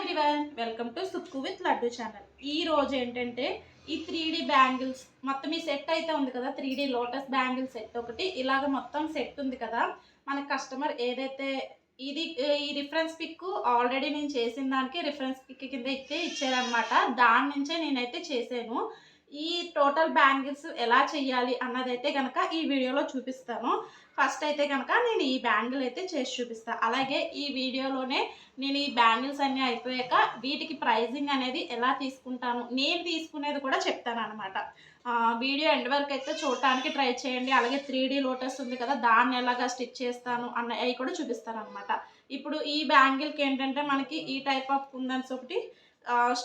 Everyone, welcome to Sukku with laddu channel. ఈ రోజు ఏంటంటే ఈ 3D బ్యాంగిల్స్ మొత్తం ఈ సెట్ అయితే ఉంది కదా, 3D లోటస్ బ్యాంగిల్ సెట్ ఒకటి ఇలాగ మొత్తం సెట్ ఉంది కదా. మన కస్టమర్ ఏదైతే ఈ రిఫరెన్స్ పిక్ ఆల్రెడీ నేను చేసిన దానికి రిఫరెన్స్ పిక్ కింద ఇచ్చారనమాట. దాని నుంచే నేనైతే చేశాను. ఈ టోటల్ బ్యాంగిల్స్ ఎలా చేయాలి అన్నదైతే కనుక ఈ వీడియోలో చూపిస్తాను. ఫస్ట్ అయితే కనుక నేను ఈ బ్యాంగిల్ అయితే చేసి చూపిస్తాను. అలాగే ఈ వీడియోలోనే నేను ఈ బ్యాంగిల్స్ అన్నీ అయిపోయాక వీటికి ప్రైజింగ్ అనేది ఎలా తీసుకుంటాను, నేను తీసుకునేది కూడా చెప్తాను అనమాట. వీడియో ఎండ్ వరకు అయితే చూడటానికి ట్రై చేయండి. అలాగే 3D లోటస్ ఉంది కదా, దాన్ని ఎలాగా స్టిచ్ చేస్తాను అవి కూడా చూపిస్తాను అనమాట. ఇప్పుడు ఈ బ్యాంగిల్కి ఏంటంటే మనకి ఈ టైప్ ఆఫ్ కుందన్స్ ఒకటి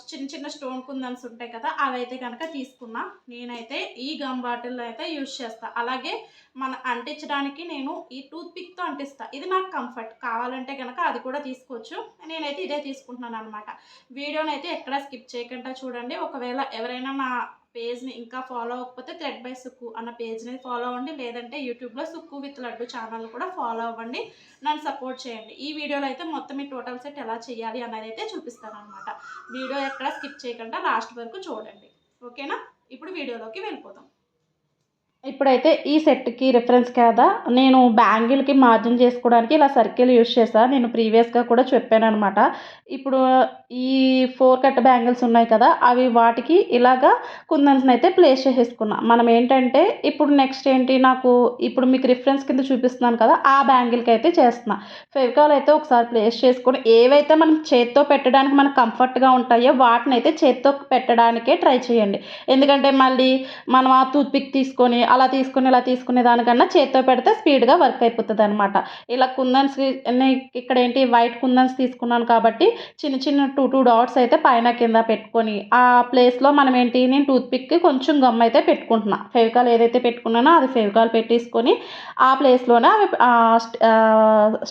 చిన్న చిన్న స్టోన్ కుందన్స్ ఉంటాయి కదా, అవి అయితే కనుక తీసుకున్నా. నేనైతే ఈ గమ్ బాటిల్లో అయితే యూజ్ చేస్తాను. అలాగే మన అంటించడానికి నేను ఈ టూత్ పిక్తో అంటిస్తాను. ఇది నాకు కంఫర్ట్. కావాలంటే కనుక అది కూడా తీసుకోవచ్చు. నేనైతే ఇదే తీసుకుంటున్నాను అనమాట. వీడియోని అయితే ఎక్కడ స్కిప్ చేయకుండా చూడండి. ఒకవేళ ఎవరైనా నా పేజ్ని ఇంకా ఫాలో అవ్వకపోతే థ్రెడ్ బై సుక్కు అన్న పేజ్ని ఫాలో అవ్వండి. లేదంటే యూట్యూబ్లో సుక్కు విత్ లడ్డు ఛానల్ కూడా ఫాలో అవ్వండి. నన్ను సపోర్ట్ చేయండి. ఈ వీడియోలో అయితే మొత్తం ఈ టోటల్ సెట్ ఎలా చేయాలి అన్నది అయితే చూపిస్తాను అనమాట. వీడియో ఎక్కడ స్కిప్ చేయకుండా లాస్ట్ వరకు చూడండి. ఓకేనా? ఇప్పుడు వీడియోలోకి వెళ్ళిపోదాం. ఇప్పుడైతే ఈ సెట్కి రిఫరెన్స్ కదా నేను బ్యాంగిల్కి మార్జిన్ చేసుకోవడానికి ఇలా సర్కిల్ యూజ్ చేస్తాను. నేను ప్రీవియస్గా కూడా చెప్పాను అనమాట. ఇప్పుడు ఈ 4 కట్ బ్యాంగిల్స్ ఉన్నాయి కదా, అవి వాటికి ఇలాగా కుందన్స్ని అయితే ప్లేస్ చేసేసుకున్నా. మనం ఏంటంటే ఇప్పుడు నెక్స్ట్ ఏంటి, నాకు ఇప్పుడు మీకు రిఫరెన్స్ కింద చూపిస్తున్నాను కదా, ఆ బ్యాంగిల్కి అయితే చేస్తున్నా. ఫెవికాల్ అయితే ఒకసారి ప్లేస్ చేసుకొని ఏవైతే మనం చేత్తో పెట్టడానికి మనకు కంఫర్ట్గా ఉంటాయో వాటిని అయితే చేత్తో పెట్టడానికే ట్రై చేయండి. ఎందుకంటే మళ్ళీ మనం ఆ టూత్ పిక్ తీసుకొని అలా తీసుకుని ఇలా తీసుకునే దానికన్నా చేత్తో పెడితే స్పీడ్గా వర్క్ అయిపోతుంది అనమాట. ఇలా కుందన్స్ ఇక్కడ ఏంటి వైట్ కుందన్స్ తీసుకున్నాను కాబట్టి చిన్న చిన్న 2 డాట్స్ అయితే పైన కింద పెట్టుకొని ఆ ప్లేస్లో మనం ఏంటి, నేను టూత్ పిక్కి కొంచెం గమ్ అయితే పెట్టుకుంటున్నా. ఫెవికాల్ ఏదైతే పెట్టుకున్నానో అది ఫెవికాల్ పెట్టేసుకొని ఆ ప్లేస్లోనే అవి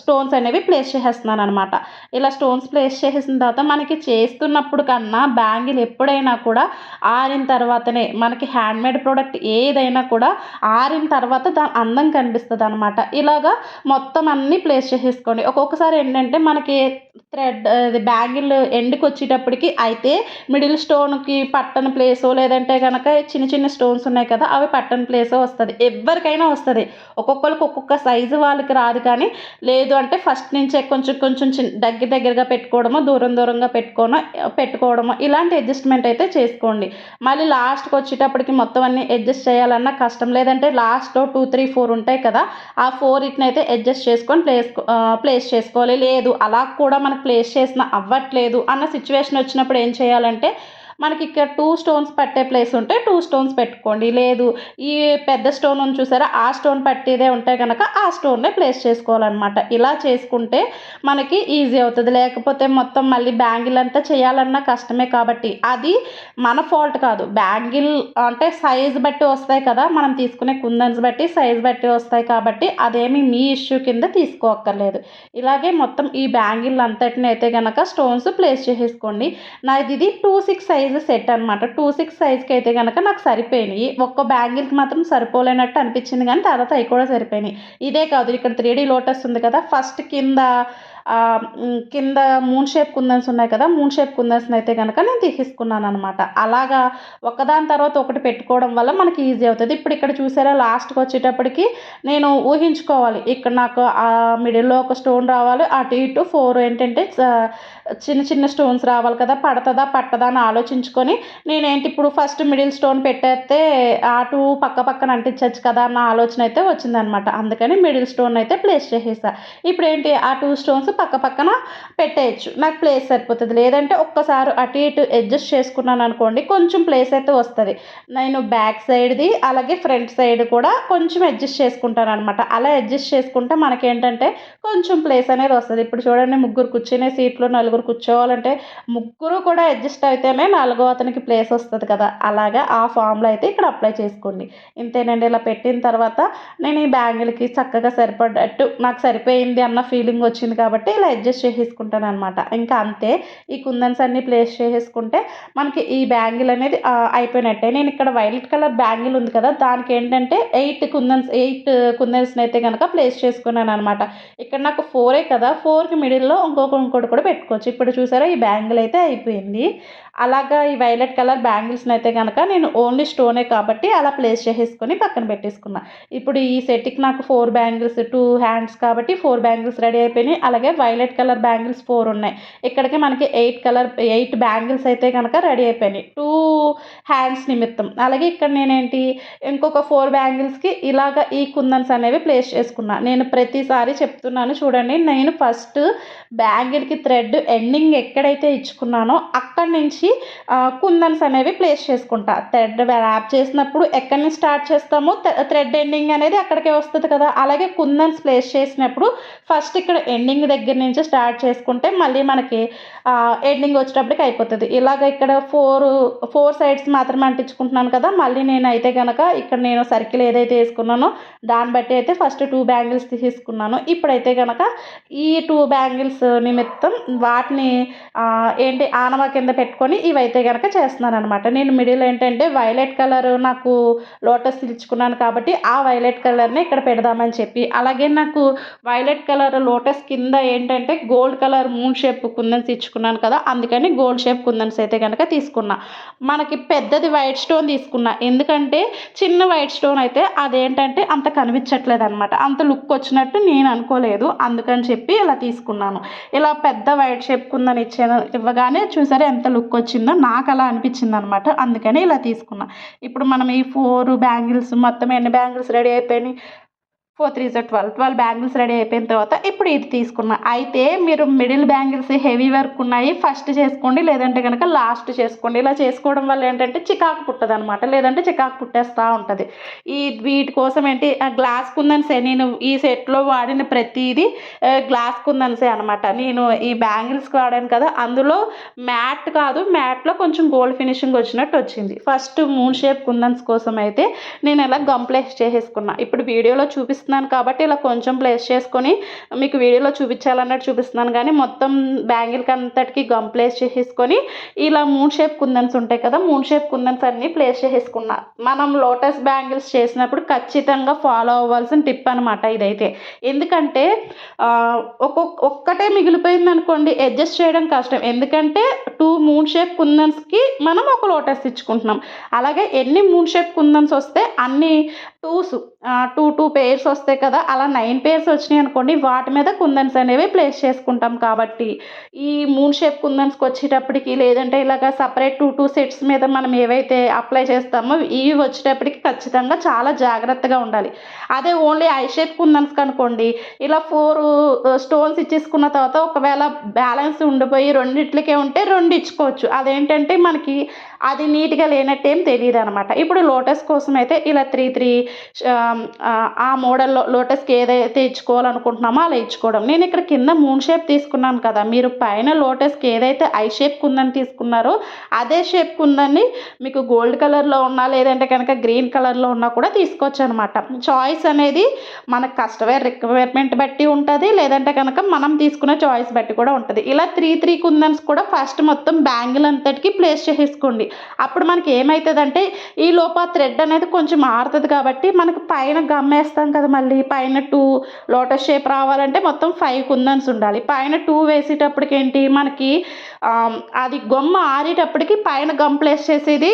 స్టోన్స్ అనేవి ప్లేస్ చేసేస్తున్నాను అనమాట. ఇలా స్టోన్స్ ప్లేస్ చేసేసిన తర్వాత మనకి చేస్తున్నప్పుడు కన్నా బ్యాంగిల్ ఎప్పుడైనా కూడా ఆరిన తర్వాతనే, మనకి హ్యాండ్మేడ్ ప్రోడక్ట్ ఏదైనా కూడా ఆరిన తర్వాత దాని అందం కనిపిస్తుంది అనమాట. ఇలాగా మొత్తం అన్నీ ప్లేస్ చేసేసుకోండి. ఒక్కొక్కసారి ఏంటంటే మనకి థ్రెడ్ బ్యాంగిల్ ఎండ్కి వచ్చేటప్పటికి అయితే మిడిల్ స్టోన్కి పట్టని ప్లేసో లేదంటే కనుక చిన్న చిన్న స్టోన్స్ ఉన్నాయి కదా, అవి పట్టని ప్లేసో వస్తుంది. ఎవరికైనా వస్తుంది. ఒక్కొక్కరికి ఒక్కొక్క సైజు వాళ్ళకి రాదు. కానీ లేదు అంటే ఫస్ట్ నుంచే కొంచెం కొంచెం దగ్గరగా పెట్టుకోవడమో దూరంగా పెట్టుకోవడమో ఇలాంటి అడ్జస్ట్మెంట్ అయితే చేసుకోండి. మళ్ళీ లాస్ట్కి వచ్చేటప్పటికి మొత్తం అన్నీ అడ్జస్ట్ చేయాలన్నా కష్టం. లేదంటే లాస్ట్లో 2, 3, 4 ఉంటాయి కదా, ఆ 4 అయితే అడ్జస్ట్ చేసుకొని ప్లేస్ చేసుకోవాలి. లేదు అలా కూడా మనకు ప్లేస్ చేసిన అవ్వట్లేదు అన్న సిచ్యువేషన్ వచ్చినప్పుడు ఏం చేయాలంటే, మనకి ఇక్కడ 2 స్టోన్స్ పట్టే ప్లేస్ ఉంటే 2 స్టోన్స్ పెట్టుకోండి. లేదు ఈ పెద్ద స్టోన్ ఉంది చూసారా, ఆ స్టోన్ పట్టేదే ఉంటే కనుక ఆ స్టోన్నే ప్లేస్ చేసుకోవాలన్నమాట. ఇలా చేసుకుంటే మనకి ఈజీ అవుతుంది. లేకపోతే మొత్తం మళ్ళీ బ్యాంగిల్ అంతా చేయాలన్నా కష్టమే. కాబట్టి అది మన ఫాల్ట్ కాదు. బ్యాంగిల్ అంటే సైజ్ బట్టి వస్తాయి కదా, మనం తీసుకునే కుందన్స్ బట్టి సైజ్ బట్టి వస్తాయి. కాబట్టి అదేమి మీ ఇష్యూ కింద తీసుకోక్కర్లేదు. ఇలాగే మొత్తం ఈ బ్యాంగిల్ అంతటిని అయితే కనుక స్టోన్స్ ప్లేస్ చేసేసుకోండి. నాది 2-6 సైజ్ సెట్ అనమాట. 2-6 సైజ్కి అయితే కనుక నాకు సరిపోయినాయి. ఒక్క బ్యాంగిల్కి మాత్రం సరిపోలేనట్టు అనిపించింది, కానీ తర్వాత అవి కూడా సరిపోయినాయి. ఇదే కాదు, ఇక్కడ 3D లోటస్ ఉంది కదా, ఫస్ట్ కింద మూన్ షేప్ కుందన్స్ ఉన్నాయి కదా, మూన్ షేప్ కుందన్స్ని అయితే కనుక నేను తీసుకున్నాను అనమాట. అలాగా ఒకదాని తర్వాత ఒకటి పెట్టుకోవడం వల్ల మనకి ఈజీ అవుతుంది. ఇప్పుడు ఇక్కడ చూసారా, లాస్ట్కి వచ్చేటప్పటికి నేను ఊహించుకోవాలి. ఇక్కడ నాకు ఆ మిడిల్లో ఒక స్టోన్ రావాలి, అటు ఇటు 4 ఏంటంటే చిన్న చిన్న స్టోన్స్ రావాలి కదా, పడతదా పట్టదా అని ఆలోచించుకొని నేనేంటి ఇప్పుడు ఫస్ట్ మిడిల్ స్టోన్ పెట్టేస్తే అటు పక్కన అంటించవచ్చు కదా అన్న ఆలోచన అయితే వచ్చిందనమాట. అందుకని మిడిల్ స్టోన్ అయితే ప్లేస్ చేసేసా. ఇప్పుడు ఏంటి, ఆ 2 స్టోన్స్ పక్కన పెట్టేయచ్చు, నాకు ప్లేస్ సరిపోతుంది. లేదంటే ఒక్కసారి అటు ఇటు అడ్జస్ట్ చేసుకున్నాను అనుకోండి, కొంచెం ప్లేస్ అయితే వస్తుంది. నేను బ్యాక్ సైడ్ది అలాగే ఫ్రంట్ సైడ్ కూడా కొంచెం అడ్జస్ట్ చేసుకుంటాను అనమాట. అలా అడ్జస్ట్ చేసుకుంటే మనకేంటంటే కొంచెం ప్లేస్ అనేది వస్తుంది. ఇప్పుడు చూడండి, 3 కూర్చునే సీట్లో 4 కూర్చోవాలంటే 3 కూడా అడ్జస్ట్ అయితేనే 4వ అతనికి ప్లేస్ వస్తుంది కదా. అలాగా ఆ ఫామ్లో అయితే ఇక్కడ అప్లై చేసుకోండి. ఇంతేనండి. ఇలా పెట్టిన తర్వాత నేను ఈ బ్యాంగిల్కి చక్కగా సరిపడ్డట్టు నాకు సరిపోయింది అన్న ఫీలింగ్ వచ్చింది కాబట్టి కాబట్టి ఇలా అడ్జస్ట్ చేసేసుకుంటాను అనమాట. ఇంకా అంతే, ఈ కుందన్స్ అన్నీ ప్లేస్ చేసేసుకుంటే మనకి ఈ బ్యాంగిల్ అనేది అయిపోయినట్టే. నేను ఇక్కడ వైలెట్ కలర్ బ్యాంగిల్ ఉంది కదా, దానికి ఏంటంటే 8 కుందన్స్ని అయితే కనుక ప్లేస్ చేసుకున్నాను అనమాట. ఇక్కడ నాకు 4 కదా, 4కి మిడిల్లో ఇంకోటి కూడా పెట్టుకోవచ్చు. ఇప్పుడు చూసారా ఈ బ్యాంగిల్ అయితే అయిపోయింది. అలాగా ఈ వైలెట్ కలర్ బ్యాంగిల్స్ని అయితే కనుక నేను ఓన్లీ స్టోనే కాబట్టి అలా ప్లేస్ చేసేసుకొని పక్కన పెట్టేసుకున్నా. ఇప్పుడు ఈ సెట్కి నాకు 4 బ్యాంగిల్స్, 2 హ్యాండ్స్ కాబట్టి 4 బ్యాంగిల్స్ రెడీ అయిపోయినాయి. అలాగే వైలెట్ కలర్ బ్యాంగిల్స్ 4 ఉన్నాయి. ఇక్కడికి మనకి 8 బ్యాంగిల్స్ అయితే కనుక రెడీ అయిపోయినాయి 2 హ్యాండ్స్ నిమిత్తం. అలాగే ఇక్కడ నేనేంటి ఇంకొక 4 బ్యాంగిల్స్కి ఇలాగ ఈ కుందన్స్ అనేవి ప్లేస్ చేసుకున్నా. నేను ప్రతిసారి చెప్తున్నాను చూడండి, నేను ఫస్ట్ బ్యాంగిల్కి థ్రెడ్ ఎండింగ్ ఎక్కడైతే ఇచ్చుకున్నానో అక్కడి నుంచి కుందన్స్ అనేవి ప్లేస్ చేసుకుంటా. థ్రెడ్ ర్యాప్ చేసినప్పుడు ఎక్కడి నుంచి స్టార్ట్ చేస్తామో థ్రెడ్ ఎండింగ్ అనేది అక్కడికే వస్తుంది కదా. అలాగే కుందన్స్ ప్లేస్ చేసినప్పుడు ఫస్ట్ ఇక్కడ ఎండింగ్ దగ్గర నుంచి స్టార్ట్ చేసుకుంటే మళ్ళీ మనకి ఎండింగ్ వచ్చేటప్పటికి అయిపోతుంది. ఇలాగ ఇక్కడ 4 సైడ్స్ మాత్రమే అంటించుకుంటున్నాను కదా. మళ్ళీ నేను అయితే కనుక ఇక్కడ నేను సర్కిల్ ఏదైతే వేసుకున్నానో దాన్ని బట్టి అయితే ఫస్ట్ 2 బ్యాంగిల్స్ తీసుకున్నాను. ఇప్పుడైతే కనుక ఈ 2 బ్యాంగిల్స్ నిమిత్తం వాటిని ఆనవా కింద పెట్టుకొని ఇవైతే కనుక చేస్తున్నాను అనమాట. నేను మిడిల్ ఏంటంటే వైలెట్ కలర్ నాకు లోటస్ ఇచ్చుకున్నాను కాబట్టి ఆ వైలెట్ కలర్ని ఇక్కడ పెడదామని చెప్పి, అలాగే నాకు వైలెట్ కలర్ లోటస్ కింద ఏంటంటే గోల్డ్ కలర్ మూన్ షేప్ కుందన్స్ ఇచ్చుకున్నాను కదా, అందుకని గోల్డ్ షేప్ కుందన్స్ అయితే కనుక తీసుకున్నా. మనకి పెద్దది వైట్ స్టోన్ తీసుకున్నా, ఎందుకంటే చిన్న వైట్ స్టోన్ అయితే అదేంటంటే అంత కనిపించట్లేదు అనమాట, అంత లుక్ వచ్చినట్టు నేను అనుకోలేదు, అందుకని చెప్పి ఇలా తీసుకున్నాను. ఇలా పెద్ద వైట్ షేప్ కుందని ఇవ్వగానే చూసారా ఎంత లుక్ వచ్చిందో, నాకు అలా అనిపించింది అనమాట, అందుకని ఇలా తీసుకున్నా. ఇప్పుడు మనం ఈ 4 బ్యాంగిల్స్ మొత్తం ఎన్ని బ్యాంగిల్స్ రెడీ అయిపోయినాయి, 4 3 12 బ్యాంగిల్స్ రెడీ అయిపోయిన తర్వాత ఇప్పుడు ఇది తీసుకున్నా. అయితే మీరు మిడిల్ బ్యాంగిల్స్ హెవీ వర్క్ ఉన్నాయి ఫస్ట్ చేసుకోండి, లేదంటే కనుక లాస్ట్ చేసుకోండి. ఇలా చేసుకోవడం వల్ల ఏంటంటే చికాకు పుట్టదు అనమాట, లేదంటే చికాకు పుట్టేస్తూ ఉంటుంది. వీటి కోసం ఏంటి గ్లాస్ కుందన్సే, నేను ఈ సెట్లో వాడిన ప్రతిదీ గ్లాస్ కుందన్సే అనమాట. నేను ఈ బ్యాంగిల్స్కి వాడాను కదా, అందులో మ్యాట్ కాదు, మ్యాట్లో కొంచెం గోల్డ్ ఫినిషింగ్ వచ్చినట్టు వచ్చింది. ఫస్ట్ మూన్ షేప్ కుందన్స్ కోసం అయితే నేను ఇలా గమ్ ప్లేస్ చేసేసుకున్నా. ఇప్పుడు వీడియోలో చూపిస్తున్నాను కాబట్టి ఇలా కొంచెం ప్లేస్ చేసుకొని మీకు వీడియోలో చూపించాలన్నట్టు చూపిస్తున్నాను, కానీ మొత్తం బ్యాంగిల్కి అంతటికి గమ్ ప్లేస్ చేసేసుకొని ఇలా మూన్ షేప్ కుందన్స్ ఉంటాయి కదా, మూన్ షేప్ కుందన్స్ అన్నీ ప్లేస్ చేసేసుకున్నా. మనం లోటస్ బ్యాంగిల్స్ చేసినప్పుడు ఖచ్చితంగా ఫాలో అవ్వాల్సిన టిప్ అనమాట ఇదైతే. ఎందుకంటే ఒక్కటే మిగిలిపోయింది అనుకోండి అడ్జస్ట్ చేయడం కష్టం, ఎందుకంటే 2 మూన్ షేప్ కుందన్స్కి మనం ఒక లోటస్ ఇచ్చుకుంటున్నాం. అలాగే ఎన్ని మూన్ షేప్ కుందన్స్ వస్తే అన్ని 2 పేర్స్ వస్తాయి కదా, అలా 9 పేర్స్ వచ్చినాయి అనుకోండి, వాటి మీద కుందన్స్ అనేవి ప్లేస్ చేసుకుంటాం. కాబట్టి ఈ మూన్ షేప్ కుందన్స్కి వచ్చేటప్పటికి, లేదంటే ఇలాగ సపరేట్ 2 సెట్స్ మీద మనం ఏవైతే అప్లై చేస్తామో ఇవి వచ్చేటప్పటికి ఖచ్చితంగా చాలా జాగ్రత్తగా ఉండాలి. అదే ఓన్లీ ఐ షేప్ కుందన్స్కి అనుకోండి, ఇలా 4 స్టోన్స్ ఇచ్చేసుకున్న తర్వాత ఒకవేళ బ్యాలెన్స్ ఉండిపోయి రెండిట్లకే ఉంటే 2 ఇచ్చుకోవచ్చు. అదేంటంటే మనకి అది నీట్గా లేనట్టేం తెలియదు అనమాట. ఇప్పుడు లోటస్ కోసం అయితే ఇలా 3 ఆ మోడల్లో లోటస్కి ఏదైతే ఇచ్చుకోవాలనుకుంటున్నామో అలా ఇచ్చుకోవడం. నేను ఇక్కడ కింద మూన్ షేప్ తీసుకున్నాను కదా, మీరు పైన లోటస్కి ఏదైతే ఐ షేప్ కుందని తీసుకున్నారో అదే షేప్ కుందని మీకు గోల్డ్ కలర్లో ఉన్నా లేదంటే కనుక గ్రీన్ కలర్లో ఉన్నా కూడా తీసుకోవచ్చు అనమాట. చాయిస్ అనేది మన కస్టమర్ రిక్వైర్మెంట్ బట్టి ఉంటుంది, లేదంటే కనుక మనం తీసుకునే చాయిస్ బట్టి కూడా ఉంటుంది. ఇలా 3 కుందన్స్ కూడా ఫస్ట్ మొత్తం బ్యాంగిల్ అంతటికి ప్లేస్ చేసేసుకోండి. అప్పుడు మనకి ఏమవుతుందంటే ఈ లోప థ్రెడ్ అనేది కొంచెం మారుతుంది కాబట్టి మనకు పైన గమ్మేస్తాం కదా, మళ్ళీ పైన 2 లోటస్ షేప్ రావాలంటే మొత్తం 5 కుందన్స్ ఉండాలి. పైన 2 వేసేటప్పటికి ఏంటి మనకి అది గొమ్మ ఆరేటప్పటికి పైన గమ్ ప్లేస్ చేసేది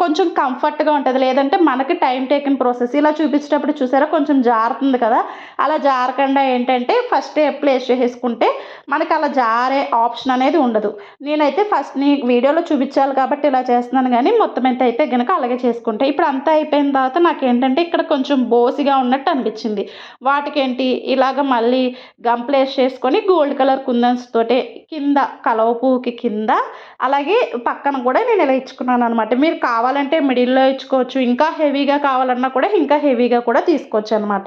కొంచెం కంఫర్ట్గా ఉంటుంది, లేదంటే మనకి టైం టేకింగ్ ప్రాసెస్. ఇలా చూపించేటప్పుడు చూసారా కొంచెం జారుతుంది కదా, అలా జారకుండా ఏంటంటే ఫస్ట్ ప్లేస్ చేసేసుకుంటే మనకి అలా జారే ఆప్షన్ అనేది ఉండదు. నేనైతే ఫస్ట్ నీ వీడియోలో చూపించాలి కాబట్టి ఇలా చేస్తున్నాను, కానీ మొత్తం ఎంత అయితే కనుక అలాగే చేసుకుంటే. ఇప్పుడు అంతా అయిపోయిన తర్వాత నాకేంటంటే ఇక్కడ కొంచెం బోసిగా ఉన్నట్టు అనిపించింది. వాటికి ఏంటి ఇలాగ మళ్ళీ గమ్ ప్లేస్ చేసుకొని గోల్డ్ కలర్ కుందన్స్ తోటే కింద కలవ పువ్వుకి కింద అలాగే పక్కన కూడా నేను ఇలా ఇచ్చుకున్నాను అనమాట. మీరు కావాలంటే మిడిల్లో ఇచ్చుకోవచ్చు, ఇంకా హెవీగా కావాలన్నా కూడా ఇంకా హెవీగా కూడా తీసుకోవచ్చు అనమాట.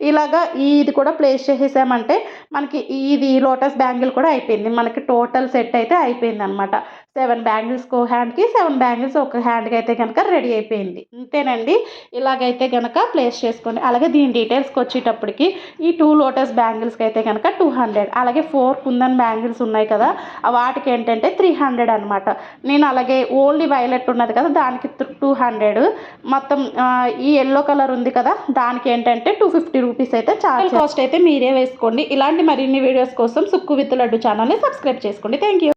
ఇలాగా ఇది కూడా ప్లేస్ చేసేసామంటే మనకి ఇది లోటస్ బ్యాంగిల్ కూడా అయిపోయింది. మనకి టోటల్ సెట్ అయితే అయిపోయింది అనమాట. 7 బ్యాంగిల్స్ ఒక హ్యాండ్కి, 7 బ్యాంగిల్స్ ఒక హ్యాండ్కి అయితే కనుక రెడీ అయిపోయింది. అంతేనండి. ఇలాగైతే కనుక ప్లేస్ చేసుకోండి. అలాగే దీని డీటెయిల్స్కి వచ్చేటప్పటికి ఈ 2 లోటస్ బ్యాంగిల్స్కి అయితే కనుక 200, అలాగే 4 కుందన్ బ్యాంగిల్స్ ఉన్నాయి కదా, వాటికి ఏంటంటే 300 అనమాట. నేను అలాగే ఓన్లీ వైలెట్ ఉన్నది కదా, దానికి 200. మొత్తం ఈ ఎల్లో కలర్ ఉంది కదా, దానికి ఏంటంటే 250 రూపీస్ అయితే చార్జ్. కాస్ట్ అయితే మీరే వేసుకోండి. ఇలాంటి మరిన్ని వీడియోస్ కోసం సుక్కు విత్ లడ్డు ఛానల్ని సబ్స్క్రైబ్ చేసుకోండి. Thank you.